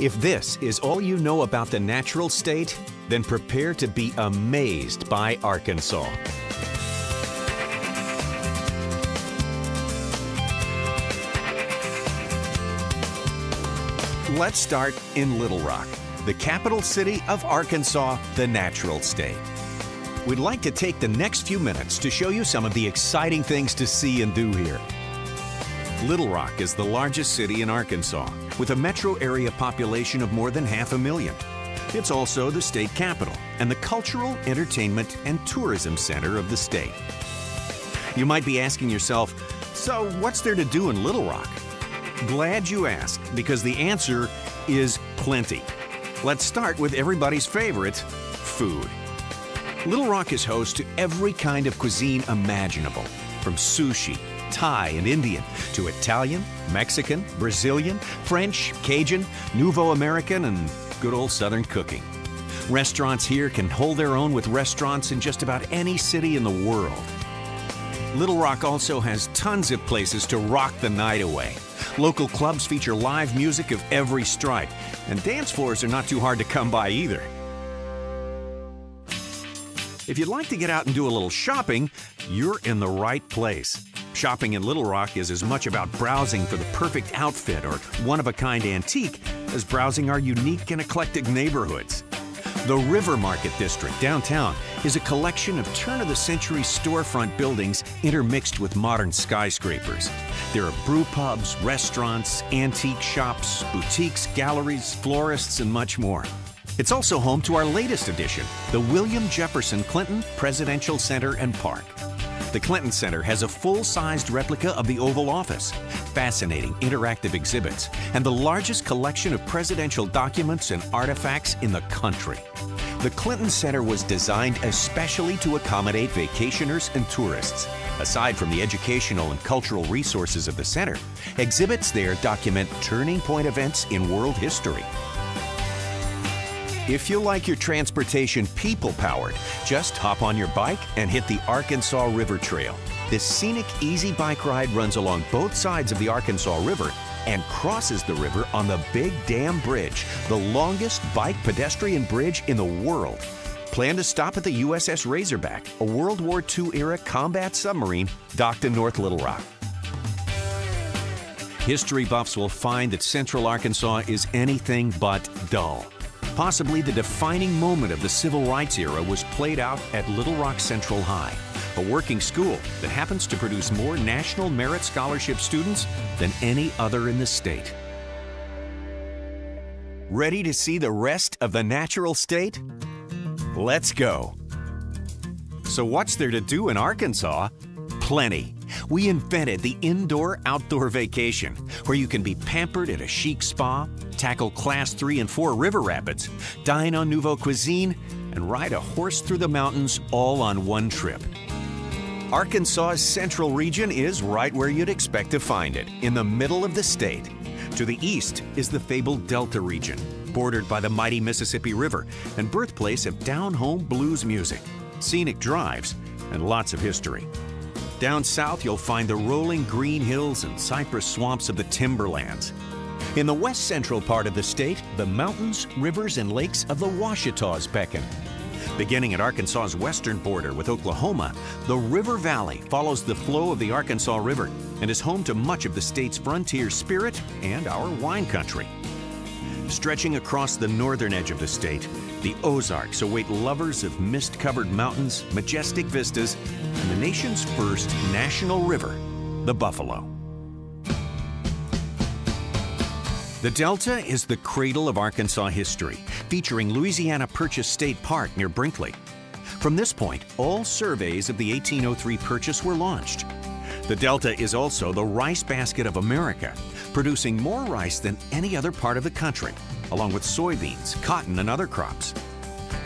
If this is all you know about the natural state, then prepare to be amazed by Arkansas. Let's start in Little Rock, the capital city of Arkansas, the natural state. We'd like to take the next few minutes to show you some of the exciting things to see and do here. Little Rock is the largest city in Arkansas, with a metro area population of more than 500,000. It's also the state capital and the cultural, entertainment, and tourism center of the state. You might be asking yourself, so what's there to do in Little Rock? Glad you asked, because the answer is plenty. Let's start with everybody's favorite, food. Little Rock is host to every kind of cuisine imaginable, from sushi, Thai and Indian, to Italian, Mexican, Brazilian, French, Cajun, Nouveau American, and good old Southern cooking. Restaurants here can hold their own with restaurants in just about any city in the world. Little Rock also has tons of places to rock the night away. Local clubs feature live music of every stripe, and dance floors are not too hard to come by either. If you'd like to get out and do a little shopping, you're in the right place. Shopping in Little Rock is as much about browsing for the perfect outfit or one-of-a-kind antique as browsing our unique and eclectic neighborhoods. The River Market District downtown is a collection of turn-of-the-century storefront buildings intermixed with modern skyscrapers. There are brew pubs, restaurants, antique shops, boutiques, galleries, florists, and much more. It's also home to our latest addition, the William Jefferson Clinton Presidential Center and Park. The Clinton Center has a full-sized replica of the Oval Office, fascinating interactive exhibits, and the largest collection of presidential documents and artifacts in the country. The Clinton Center was designed especially to accommodate vacationers and tourists. Aside from the educational and cultural resources of the center, exhibits there document turning point events in world history. If you like your transportation people-powered, just hop on your bike and hit the Arkansas River Trail. This scenic, easy bike ride runs along both sides of the Arkansas River and crosses the river on the Big Dam Bridge, the longest bike pedestrian bridge in the world. Plan to stop at the USS Razorback, a World War II-era combat submarine docked in North Little Rock. History buffs will find that Central Arkansas is anything but dull. Possibly the defining moment of the Civil Rights era was played out at Little Rock Central High, a working school that happens to produce more National Merit Scholarship students than any other in the state. Ready to see the rest of the natural state? Let's go. So what's there to do in Arkansas? Plenty. We invented the indoor-outdoor vacation, where you can be pampered at a chic spa, tackle Class 3 and 4 river rapids, dine on nouveau cuisine, and ride a horse through the mountains all on one trip. Arkansas's central region is right where you'd expect to find it, in the middle of the state. To the east is the fabled Delta region, bordered by the mighty Mississippi River and birthplace of down-home blues music, scenic drives, and lots of history. Down south, you'll find the rolling green hills and cypress swamps of the timberlands. In the west central part of the state, the mountains, rivers, and lakes of the Ouachitas beckon. Beginning at Arkansas's western border with Oklahoma, the River Valley follows the flow of the Arkansas River and is home to much of the state's frontier spirit and our wine country. Stretching across the northern edge of the state, the Ozarks await lovers of mist-covered mountains, majestic vistas, and the nation's first national river, the Buffalo. The Delta is the cradle of Arkansas history, featuring Louisiana Purchase State Park near Brinkley. From this point, all surveys of the 1803 Purchase were launched. The Delta is also the rice basket of America, producing more rice than any other part of the country, along with soybeans, cotton, and other crops.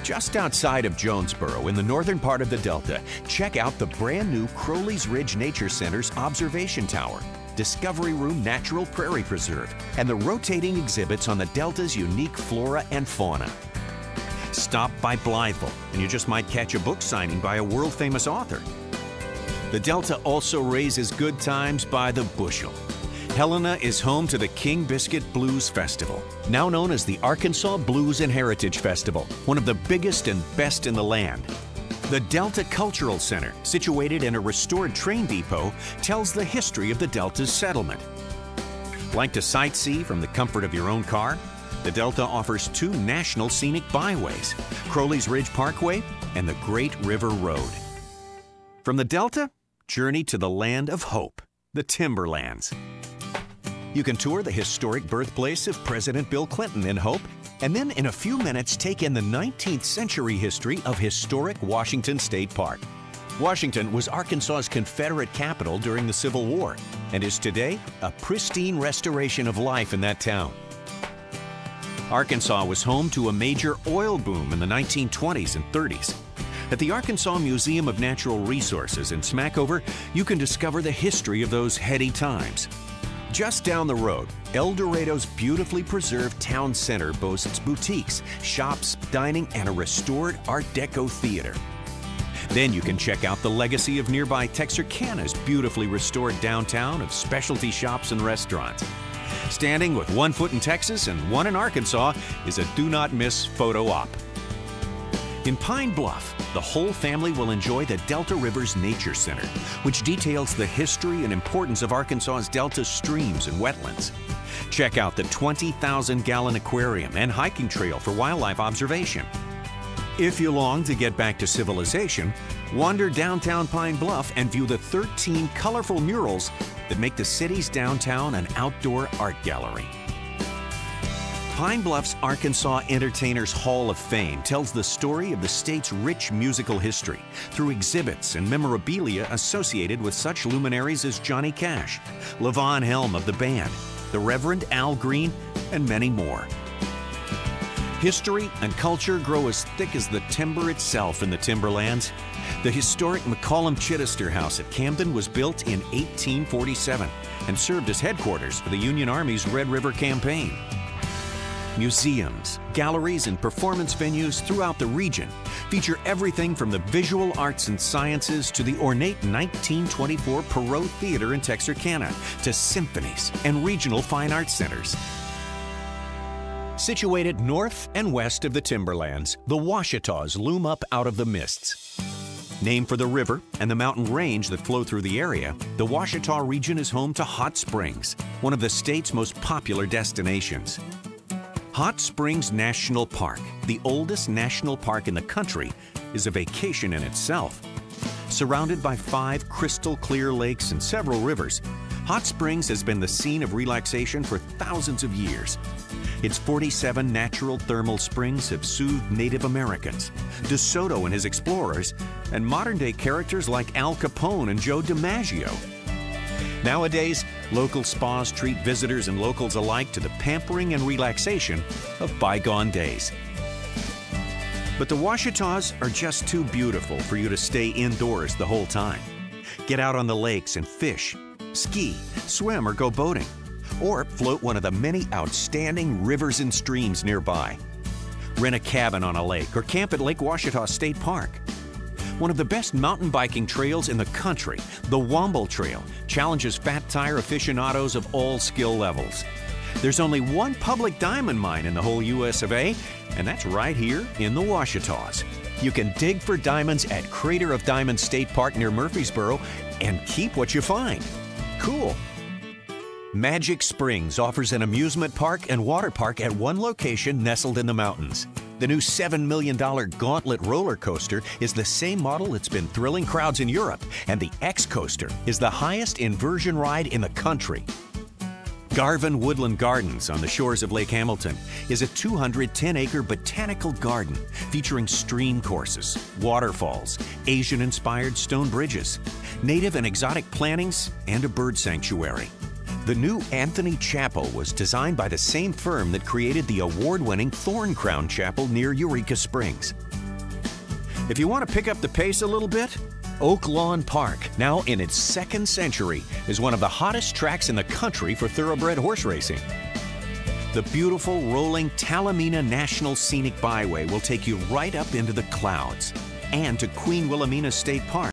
Just outside of Jonesboro, in the northern part of the Delta, check out the brand new Crowley's Ridge Nature Center's Observation Tower, Discovery Room Natural Prairie Preserve, and the rotating exhibits on the Delta's unique flora and fauna. Stop by Blytheville, and you just might catch a book signing by a world-famous author. The Delta also raises good times by the bushel. Helena is home to the King Biscuit Blues Festival, now known as the Arkansas Blues and Heritage Festival, one of the biggest and best in the land. The Delta Cultural Center, situated in a restored train depot, tells the history of the Delta's settlement. Like to sightsee from the comfort of your own car? The Delta offers 2 national scenic byways, Crowley's Ridge Parkway and the Great River Road. From the Delta, journey to the land of hope, the Timberlands. You can tour the historic birthplace of President Bill Clinton in Hope, and then in a few minutes take in the 19th century history of historic Washington State Park. Washington was Arkansas's Confederate capital during the Civil War and is today a pristine restoration of life in that town. Arkansas was home to a major oil boom in the 1920s and 30s. At the Arkansas Museum of Natural Resources in Smackover, you can discover the history of those heady times. Just down the road, El Dorado's beautifully preserved town center boasts boutiques, shops, dining, and a restored Art Deco theater. Then you can check out the legacy of nearby Texarkana's beautifully restored downtown of specialty shops and restaurants. Standing with one foot in Texas and one in Arkansas is a do-not-miss photo op. In Pine Bluff, the whole family will enjoy the Delta Rivers Nature Center, which details the history and importance of Arkansas's Delta streams and wetlands. Check out the 20,000-gallon aquarium and hiking trail for wildlife observation. If you long to get back to civilization, wander downtown Pine Bluff and view the 13 colorful murals that make the city's downtown an outdoor art gallery. Pine Bluff's Arkansas Entertainers Hall of Fame tells the story of the state's rich musical history through exhibits and memorabilia associated with such luminaries as Johnny Cash, LaVon Helm of the band, the Reverend Al Green, and many more. History and culture grow as thick as the timber itself in the Timberlands. The historic McCollum Chittister House at Camden was built in 1847 and served as headquarters for the Union Army's Red River Campaign. Museums, galleries, and performance venues throughout the region feature everything from the visual arts and sciences to the ornate 1924 Perot Theater in Texarkana to symphonies and regional fine arts centers. Situated north and west of the Timberlands, the Ouachitas loom up out of the mists. Named for the river and the mountain range that flow through the area, the Ouachita region is home to Hot Springs, one of the state's most popular destinations. Hot Springs National Park, the oldest national park in the country, is a vacation in itself. Surrounded by 5 crystal-clear lakes and several rivers, Hot Springs has been the scene of relaxation for thousands of years. Its 47 natural thermal springs have soothed Native Americans, DeSoto and his explorers, and modern-day characters like Al Capone and Joe DiMaggio. Nowadays, local spas treat visitors and locals alike to the pampering and relaxation of bygone days. But the Ouachitas are just too beautiful for you to stay indoors the whole time. Get out on the lakes and fish, ski, swim, or go boating, or float one of the many outstanding rivers and streams nearby. Rent a cabin on a lake or camp at Lake Ouachita State Park. One of the best mountain biking trails in the country, the Womble Trail, challenges fat tire aficionados of all skill levels. There's only one public diamond mine in the whole US of A, and that's right here in the Ouachitas. You can dig for diamonds at Crater of Diamonds State Park near Murfreesboro and keep what you find. Cool. Magic Springs offers an amusement park and water park at one location nestled in the mountains. The new $7 million Gauntlet roller coaster is the same model that's been thrilling crowds in Europe, and the X-Coaster is the highest inversion ride in the country. Garvin Woodland Gardens on the shores of Lake Hamilton is a 210-acre botanical garden featuring stream courses, waterfalls, Asian-inspired stone bridges, native and exotic plantings, and a bird sanctuary. The new Anthony Chapel was designed by the same firm that created the award-winning Thorn Crown Chapel near Eureka Springs. If you want to pick up the pace a little bit, Oak Lawn Park, now in its 2nd century, is one of the hottest tracks in the country for thoroughbred horse racing. The beautiful rolling Talamina National Scenic Byway will take you right up into the clouds and to Queen Wilhelmina State Park.